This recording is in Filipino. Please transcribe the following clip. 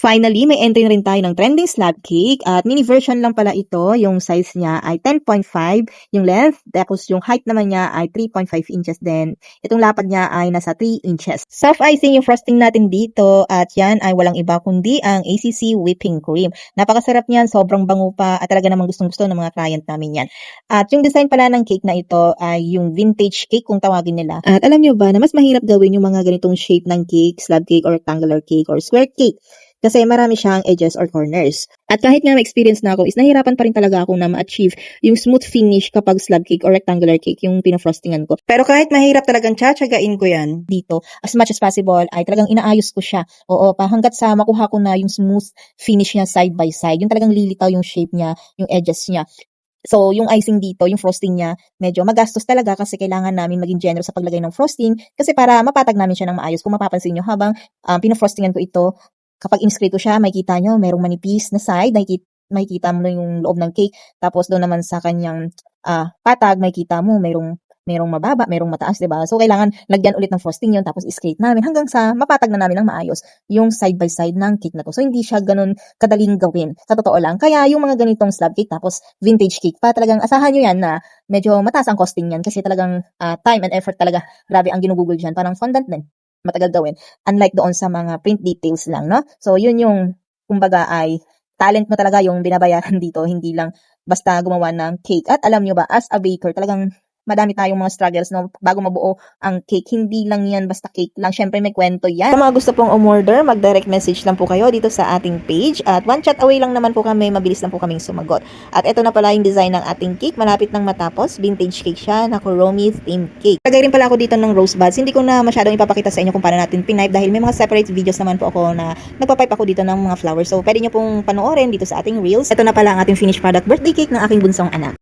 Finally, may entry na rin tayo ng trending slab cake at mini version lang pala ito. Yung size niya ay 10.5 yung length, tapos yung height naman niya ay 3.5 inches din. Itong lapad niya ay nasa 3 inches. Soft icing yung frosting natin dito at yan ay walang iba kundi ang ACC whipping cream. Napakasarap niyan, sobrang bango pa at talaga namang gustong-gusto ng mga client namin yan. At yung design pala ng cake na ito ay yung vintage cake kung tawagin nila. At alam niyo ba na mas mahirap gawin yung mga ganitong shape ng cake, slab cake or rectangular cake or square cake? Kasi marami siyang edges or corners. At kahit nga may experience na ako, is nahirapan pa rin talaga ako na ma-achieve yung smooth finish kapag slab cake or rectangular cake yung pinofrostingan ko. Pero kahit mahirap talagang tsatsagain ko yan dito, as much as possible, ay talagang inaayos ko siya. Oo, pa hanggat sa makuha ko na yung smooth finish niya side by side. Yung talagang lilitaw yung shape niya, yung edges niya. So, yung icing dito, yung frosting niya, medyo magastos talaga kasi kailangan namin maging generous sa paglagay ng frosting kasi para mapatag namin siya ng maayos. Kung mapapansin nyo, habang pinofrostingan ko ito, kapag in-scrape ko siya, makikita nyo, merong manipis na side, makikita mo yung loob ng cake. Tapos doon naman sa kanyang patag, makikita mo, merong mababa, merong mataas, diba? So, kailangan lagyan ulit ng frosting yun, tapos i-scrape namin hanggang sa mapatag na namin ng maayos yung side by side ng cake na to. So, hindi siya ganun kadaling gawin. Sa totoo lang. Kaya yung mga ganitong slab cake, tapos vintage cake pa, talagang asahan nyo yan na medyo mataas ang costing yan kasi talagang time and effort talaga. Grabe ang ginugugol dyan. Parang fondant din. Matagal gawin. Unlike doon sa mga print details lang, no? So, yun yung, kumbaga ay, talent mo talaga yung binabayaran dito, hindi lang basta gumawa ng cake. At alam nyo ba, as a baker, talagang madami tayong mga struggles, no? Bago mabuo ang cake, hindi lang yan basta cake lang. Syempre may kwento yan. Sa mga gusto pong umorder, mag-direct message lang po kayo dito sa ating page. At one chat away lang naman po kami, mabilis lang po kaming sumagot. At ito na pala yung design ng ating cake. Malapit nang matapos. Vintage cake siya na Kuromi theme cake. Lagay rin pala ako dito ng rose buds. Hindi ko na masyadong ipapakita sa inyo kung paano natin pinipe dahil may mga separate videos naman po ako na nagpapipe ako dito ng mga flowers. So, pwede nyo pong panoorin dito sa ating reels. Ito na pala ang ating finished product birthday cake ng aking bunsong anak.